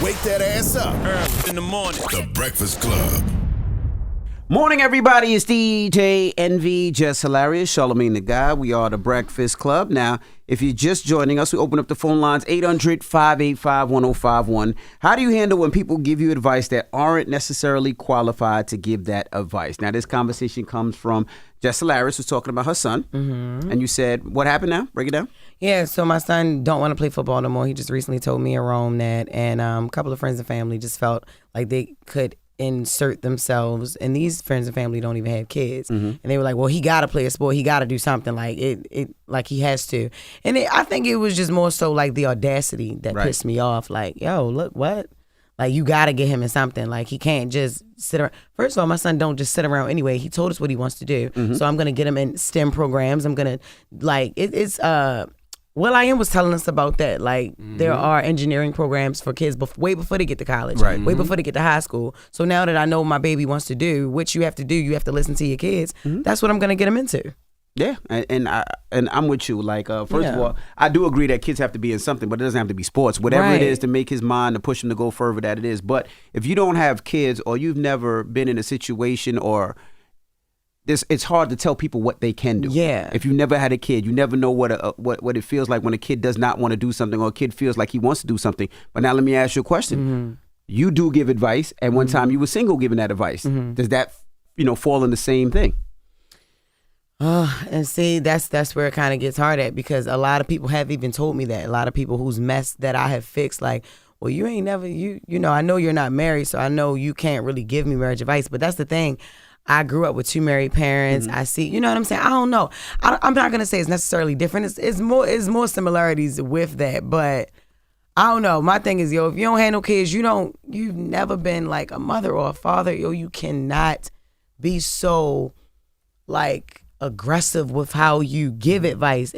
wake that ass up. Early in the morning. The Breakfast Club. Morning, everybody. It's DJ NV, Jess Hilarious, Charlamagne the Guy. We are the Breakfast Club. Now, if you're just joining us, we open up the phone lines 800-585-1051. How do you handle when people give you advice that aren't necessarily qualified to give that advice? Now, this conversation comes from Jess Hilarious, who's talking about her son. Mm-hmm. And you said, what happened now? Break it down. Yeah, so my son don't want to play football no more. He just recently told me in Rome that, and a couple of friends and family just felt like they could insert themselves, and these friends and family don't even have kids, and they were like, well, he got to play a sport, he got to do something, like it like he has to. And I think it was just more so like the audacity that pissed me off. Like, yo, look, what, like, you got to get him in something. Like, he can't just sit around. First of all, my son don't just sit around anyway. He told us what he wants to do, so I'm gonna get him in STEM programs. I'm gonna, like, it's Will.I.am was telling us about that. Like, there are engineering programs for kids way before they get to college, way before they get to high school. So now that I know what my baby wants to do, which you have to do, you have to listen to your kids. That's what I'm going to get him into. Yeah, and I'm with you. Like, first of all, I do agree that kids have to be in something, but it doesn't have to be sports. Whatever it is to make his mind, to push him to go further, that it is. But if you don't have kids, or you've never been in a situation, or it's hard to tell people what they can do. Yeah. If you never had a kid, you never know what it feels like when a kid does not want to do something, or a kid feels like he wants to do something. But now let me ask you a question. You do give advice, and one time you were single giving that advice. Does that, fall in the same thing? And see, that's where it kind of gets hard at, because a lot of people have even told me that. A lot of people whose mess that I have fixed, like, well, you ain't never, I know you're not married, so I know you can't really give me marriage advice. But that's the thing. I grew up with two married parents. I see, you know what I'm saying? I don't know. I'm not gonna say it's necessarily different. It's more similarities with that, but I don't know. My thing is, if you don't have no kids, you've never been like a mother or a father, you cannot be so like aggressive with how you give advice.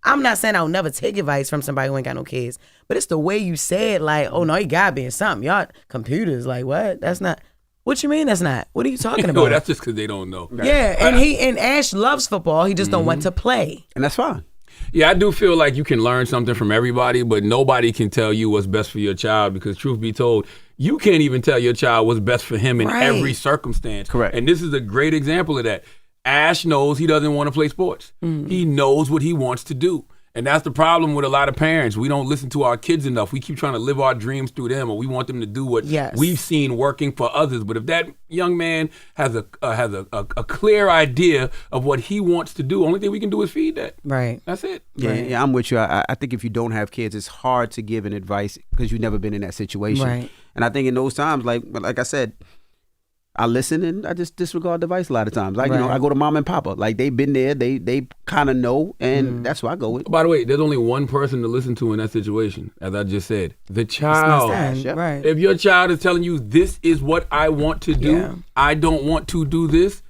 I'm not saying I'll never take advice from somebody who ain't got no kids, but it's the way you say it, like, oh no, you gotta be in something. Y'all computers, like, what? That's not. What you mean that's not? What are you talking about? No, that's just because they don't know. Yeah, and Ash loves football. He just don't want to play. And that's fine. Yeah, I do feel like you can learn something from everybody, but nobody can tell you what's best for your child, because truth be told, you can't even tell your child what's best for him in every circumstance. Correct. And this is a great example of that. Ash knows he doesn't want to play sports. He knows what he wants to do. And that's the problem with a lot of parents. We don't listen to our kids enough. We keep trying to live our dreams through them, or we want them to do what we've seen working for others. But if that young man has a clear idea of what he wants to do, only thing we can do is feed that. Right. That's it. Yeah, I'm with you. I think if you don't have kids, it's hard to give an advice because you've never been in that situation. Right. And I think in those times, like I said, I listen and I just disregard the advice a lot of times. Like, I go to mom and papa. Like, they've been there. They kind of know, and that's what I go with. By the way, there's only one person to listen to in that situation, as I just said. The child. Right. If your child is telling you, this is what I want to do, I don't want to do this,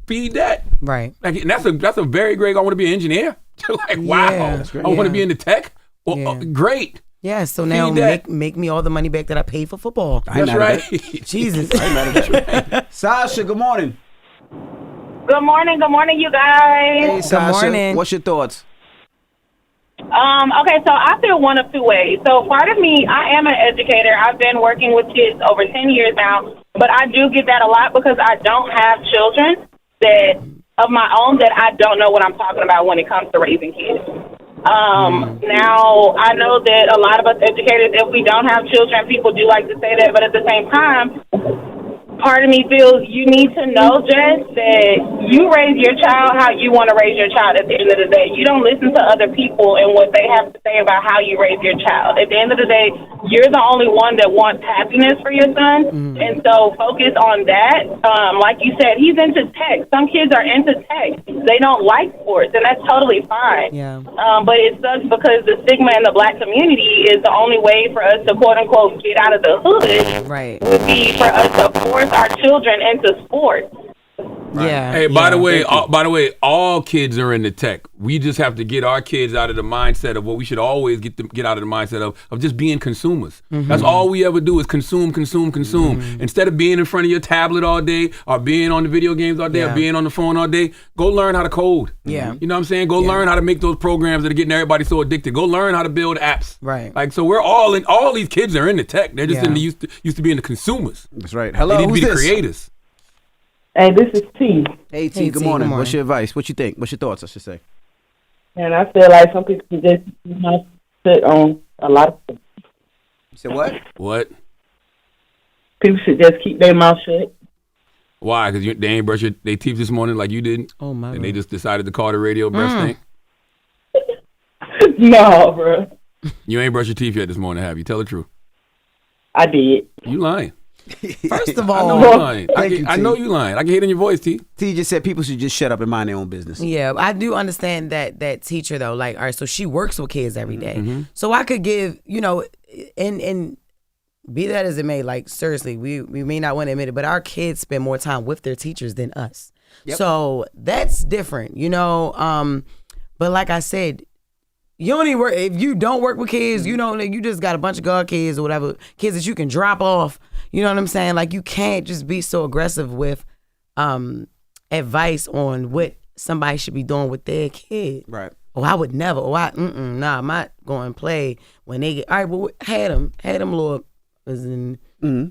feed that. Right. Like, and that's a very great, I want to be an engineer. Like, wow. I want to be in the tech. Well, great. Yeah, so now make me all the money back that I paid for football. That's right. Jesus. Sasha, good morning. Good morning, you guys. Hey, Sasha. Good morning. What's your thoughts? Okay, so I feel one of two ways. So part of me, I am an educator. I've been working with kids over 10 years now, but I do get that a lot because I don't have children of my own that I don't know what I'm talking about when it comes to raising kids. Now, I know that a lot of us educators, if we don't have children, people do like to say that, but at the same time, part of me feels you need to know, Jess, that you raise your child how you want to raise your child at the end of the day. You don't listen to other people and what they have to say about how you raise your child. At the end of the day, you're the only one that wants happiness for your son, and so focus on that. Like you said, he's into tech. Some kids are into tech. They don't like sports, and that's totally fine. Yeah. But it sucks because the stigma in the black community is the only way for us to, quote-unquote, get out of the hood would be for us to force our children into sports. Yeah. Hey, by the way, all kids are into tech. We just have to get our kids out of the mindset of what we should always get out of the mindset of just being consumers. That's all we ever do is consume. Instead of being in front of your tablet all day, or being on the video games all day, or being on the phone all day, go learn how to code. Yeah. You know what I'm saying? Go learn how to make those programs that are getting everybody so addicted. Go learn how to build apps. Right. Like, so we're all these kids are into tech. They're just used to being the consumers. That's right. Hello, They need to who's be the this? creators. Hey, this is T. Hey, T, good morning. What's your advice? What you think? What's your thoughts, I should say? And I feel like some people should just sit on a lot of things. You said what? What? People should just keep their mouth shut. Why? Because they ain't brush their teeth this morning like you did? Oh, my And God. they just decided to call the radio breath stink? No, bro. You ain't brushed your teeth yet this morning, have you? Tell the truth. I did. You lying. First of I all, know you lying. I T. know you lying. I can hear it in your voice, T. T just said people should just shut up and mind their own business. yeah, I do understand that teacher though. Like, all right, so she works with kids every day. So I could give, and be that as it may, like seriously, we may not want to admit it, but our kids spend more time with their teachers than us. Yep. So that's different, But like I said, you only work if you don't work with kids. You just got a bunch of god kids or whatever, kids that you can drop off. You know what I'm saying? Like, you can't just be so aggressive with advice on what somebody should be doing with their kid. Right. Oh, I would never. Oh, I'm not going to play when they get. All right, well, had them, Lord.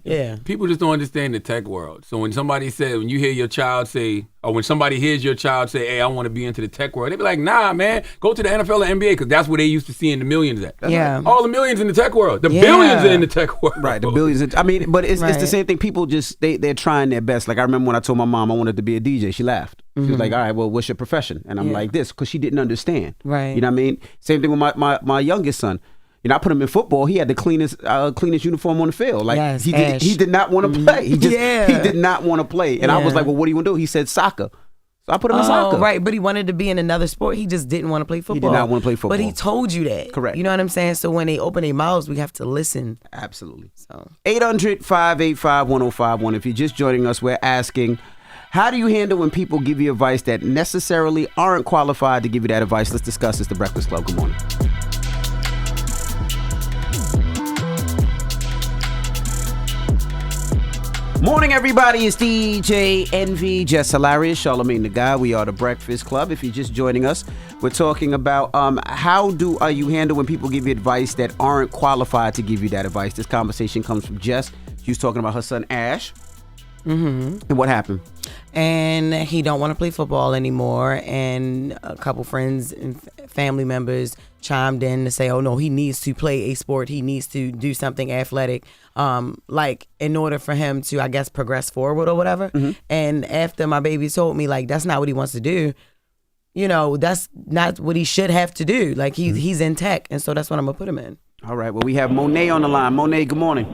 Yeah. People just don't understand the tech world. So when when you hear your child say, or when somebody hears your child say, hey, I want to be into the tech world, they be like, nah, man, go to the NFL or NBA, because that's where they used to seeing the millions at. Yeah. All the millions in the tech world. The billions are in the tech world. Right, the billions. But it's the same thing. People just, they're trying their best. Like, I remember when I told my mom I wanted to be a DJ, she laughed. She was like, all right, well, what's your profession? And I'm like, this, because she didn't understand. Right. You know what I mean? Same thing with my youngest son. I put him in football. He had the cleanest uniform on the field. Like, yes, he did not want to play. He did not want to play. And I was like, well, what do you want to do? He said soccer. So I put him in soccer. Right, but he wanted to be in another sport. He just didn't want to play football. He did not want to play football. But he told you that. Correct. You know what I'm saying? So when they open their mouths, we have to listen. Absolutely. So 800-585-1051. If you're just joining us, we're asking, how do you handle when people give you advice that necessarily aren't qualified to give you that advice? Let's discuss this. The Breakfast Club. Good morning. Morning, everybody. It's DJ Envy, Jess Hilarious, Charlamagne the Guy. We are the Breakfast Club. If you're just joining us, we're talking about how do you handle when people give you advice that aren't qualified to give you that advice. This conversation comes from Jess. She was talking about her son Ash. And what happened? And he don't want to play football anymore. And a couple friends and family members chimed in to say, oh no, he needs to play a sport. He needs to do something athletic, like in order for him to, I guess, progress forward or whatever. And after my baby told me, like, that's not what he wants to do, that's not what he should have to do. Like, he's in tech. And so that's what I'm going to put him in. All right. Well, we have Monet on the line. Monet, good morning.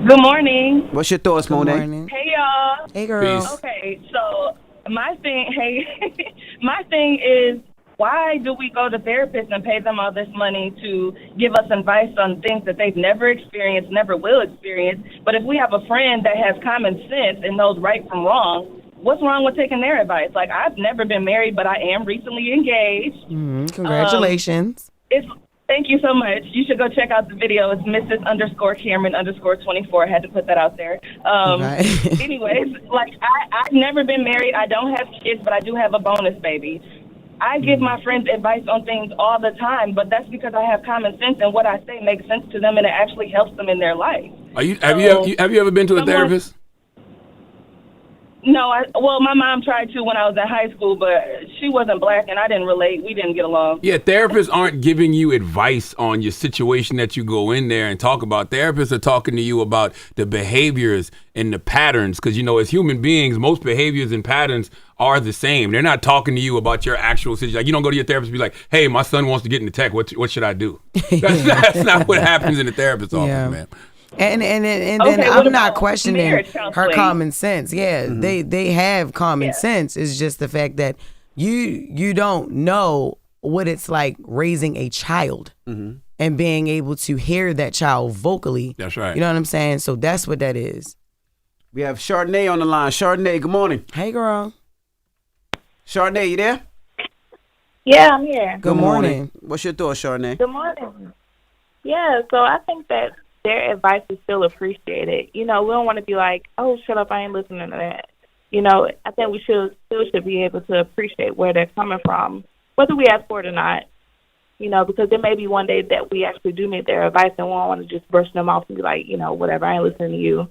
Good morning. What's your thoughts, Monet? Good morning. Hey, y'all. Hey, girl. Peace. Okay, so my thing is, why do we go to therapists and pay them all this money to give us advice on things that they've never experienced, never will experience? But if we have a friend that has common sense and knows right from wrong, what's wrong with taking their advice? Like, I've never been married, but I am recently engaged. Congratulations. Thank you so much. You should go check out the video. It's Mrs.Cameron_24. I had to put that out there. Anyways, like, I've never been married. I don't have kids, but I do have a bonus baby. I give my friends advice on things all the time, but that's because I have common sense, and what I say makes sense to them, and it actually helps them in their life. Have you ever been to a therapist? No, my mom tried to when I was in high school, but she wasn't black and I didn't relate. We didn't get along. Yeah, therapists aren't giving you advice on your situation that you go in there and talk about. Therapists are talking to you about the behaviors and the patterns, because, as human beings, most behaviors and patterns are the same. They're not talking to you about your actual situation. Like, you don't go to your therapist and be like, hey, my son wants to get into tech. What should I do? That's not what happens in the therapist's office, man. And then I'm not questioning her common sense. Yeah, they have common sense. It's just the fact that you don't know what it's like raising a child and being able to hear that child vocally. That's right. You know what I'm saying? So that's what that is. We have Chardonnay on the line. Chardonnay, good morning. Hey, girl. Chardonnay, you there? Yeah, I'm here. Good morning. What's your thoughts, Chardonnay? Good morning. Yeah, so I think that their advice is still appreciated. You know, we don't want to be like, oh, shut up, I ain't listening to that. You know, I think we still should be able to appreciate where they're coming from, whether we ask for it or not. You know, because there may be one day that we actually do need their advice and we don't want to just brush them off and be like, you know, whatever, I ain't listening to you.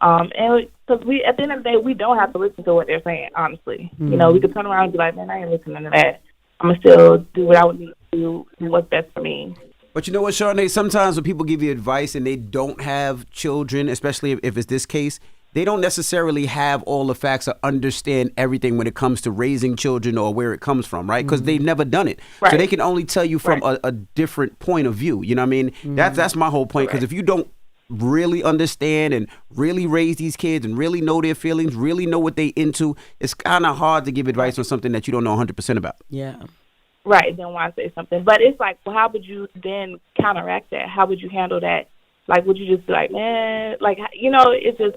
And because we, at the end of the day, we don't have to listen to what they're saying, honestly. Mm-hmm. You know, we could turn around and be like, man, I ain't listening to that. I'm going to still do what I would need to do and what's best for me. But you know what, Chardonnay, sometimes when people give you advice and they don't have children, especially if it's this case, they don't necessarily have all the facts or understand everything when it comes to raising children or where it comes from, right? Because they've never done it. Right. So they can only tell you from a different point of view. You know what I mean? Mm-hmm. That's my whole point. Because if you don't really understand and really raise these kids and really know their feelings, really know what they into, it's kind of hard to give advice on something that you don't know 100% about. Yeah. Right, then why say something? But it's like, well, how would you then counteract that? How would you handle that? Like, would you just be like, man, like, you know, it's just,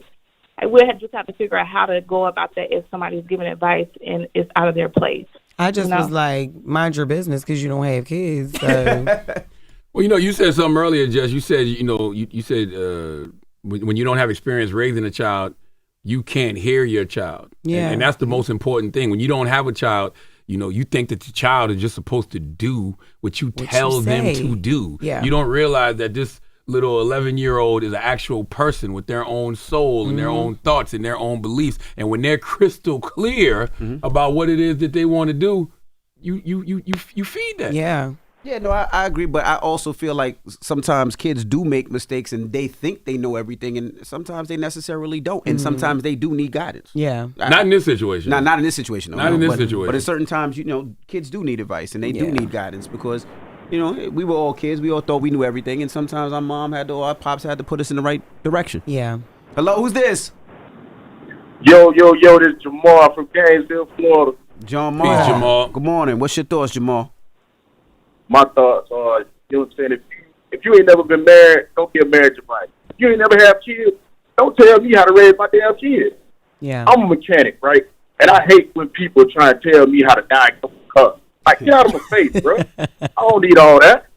we'll just have to figure out how to go about that if somebody's giving advice and it's out of their place. I just was like, mind your business because you don't have kids. So. Well, you know, you said something earlier, Jess. You said, you know, you said when you don't have experience raising a child, you can't hear your child. Yeah. And that's the most important thing. When you don't have a child, you know, you think that the child is just supposed to do what you tell them to do. Yeah. You don't realize that this little 11-year-old is an actual person with their own soul and their own thoughts and their own beliefs. And when they're crystal clear about what it is that they want to do, you feed that. Yeah. Yeah, no, I agree, but I also feel like sometimes kids do make mistakes and they think they know everything, and sometimes they necessarily don't, and sometimes they do need guidance. Yeah. Not in this situation. Not in this situation. Not in this situation. But in certain times, you know, kids do need advice, and they do need guidance because, you know, we were all kids. We all thought we knew everything, and sometimes our mom had to, or our pops had to put us in the right direction. Yeah. Hello, who's this? Yo, this is Jamal from Gainesville, Florida. Jamal. Peace, Jamal. Good morning. What's your thoughts, Jamal? My thoughts are, you know what I'm saying, if you ain't never been married, don't get married to somebody. If you ain't never have kids, don't tell me how to raise my damn kids. Yeah. I'm a mechanic, right? And I hate when people try to tell me how to diagnose a car. Like, get out of my face, bro. I don't need all that.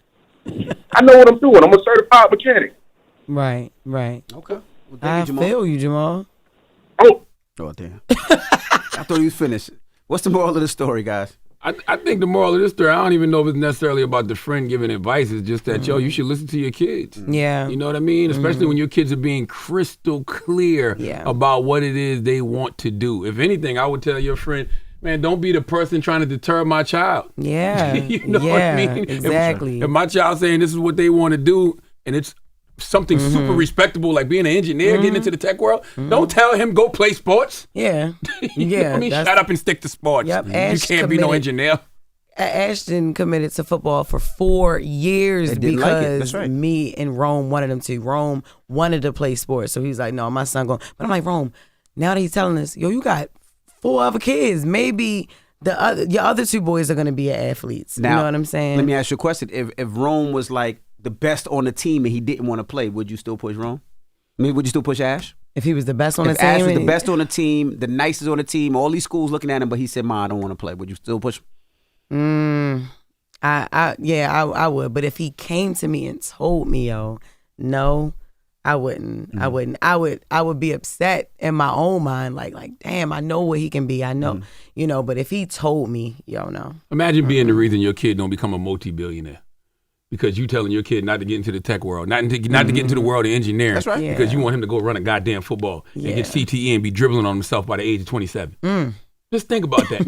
I know what I'm doing. I'm a certified mechanic. Right. Okay. Well, I feel you, Jamal. Oh, damn. I thought you was finished. What's the moral of the story, guys? I think the moral of this story, I don't even know if it's necessarily about the friend giving advice. It's just that, you should listen to your kids. Yeah. You know what I mean? Especially when your kids are being crystal clear about what it is they want to do. If anything, I would tell your friend, man, don't be the person trying to deter my child. Yeah. You know what I mean? Exactly. If my child's saying this is what they want to do and it's something super respectable like being an engineer, getting into the tech world, don't tell him go play sports. Yeah. You know what I mean? Shut up and stick to sports. Yep. You can't be no engineer. Ashton committed to football for 4 years because me and Rome wanted him to. Rome wanted to play sports. So he's like, no, my son going. But I'm like, Rome, now that he's telling us, yo, you got 4 other kids. Maybe your other 2 boys are going to be athletes. Now, you know what I'm saying? Let me ask you a question. If Rome was like the best on the team and he didn't want to play, would you still push Rome? I mean, would you still push Ash? If he was the best on the team? If Ash was the best on the team, the nicest on the team, all these schools looking at him, but he said, Ma, I don't want to play. Would you still push him? I would. But if he came to me and told me, yo, no, I wouldn't. I would be upset in my own mind, like, damn, I know what he can be. I know, you know, but if he told me, yo, no. Imagine being the reason your kid don't become a multi-billionaire. Because you telling your kid not to get into the tech world, not to get into the world of engineering. That's right. Because you want him to go run a goddamn football and get CTE and be dribbling on himself by the age of 27. Just think about that.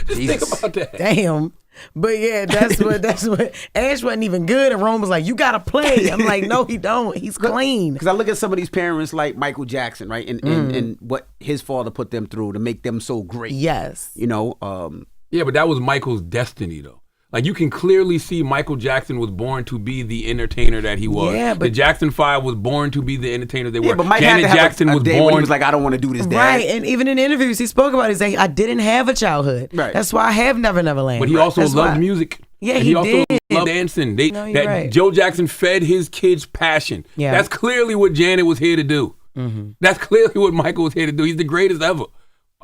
Think about that. Damn. But yeah, that's what Ash wasn't even good, and Rome was like, you gotta play. I'm like, no, he don't. He's clean. Because I look at some of these parents like Michael Jackson, right? And what his father put them through to make them so great. Yes. You know? Yeah, but that was Michael's destiny, though. Like, you can clearly see Michael Jackson was born to be the entertainer that he was. Yeah, but the Jackson 5 was born to be the entertainer they were. But Mike Janet Jackson was born. When he was like, I don't want to do this, Dad. Right, and even in interviews, he spoke about it. He's like, I didn't have a childhood. Right. That's why I have Never Never Land. But he also loved music. Yeah, he also loved dancing. Joe Jackson fed his kids passion. Yeah. That's clearly what Janet was here to do. That's clearly what Michael was here to do. He's the greatest ever.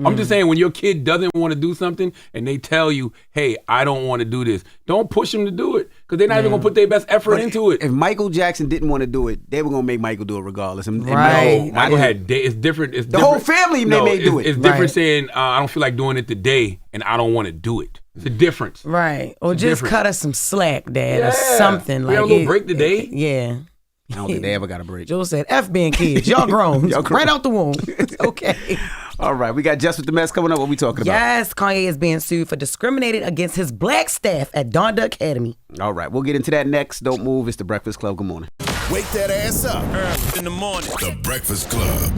I'm just saying, when your kid doesn't want to do something and they tell you, hey, I don't want to do this, don't push them to do it, because they're not even going to put their best effort into it. If Michael Jackson didn't want to do it, they were going to make Michael do it regardless. Right. Michael had it's different. It's the whole family they may do it. It's different saying, I don't feel like doing it today and I don't want to do it. It's a difference. Right. Or just cut us some slack, Dad, or something. We got a little break today. Yeah. I don't think they ever got a break. Joe said, F being kids. Y'all grown. Right out the womb. Okay. All right. We got Jess With The Mess coming up. What we talking about? Yes. Kanye is being sued for discriminating against his black staff at Donda Academy. All right. We'll get into that next. Don't move. It's The Breakfast Club. Good morning. Wake that ass up. In the morning. The Breakfast Club.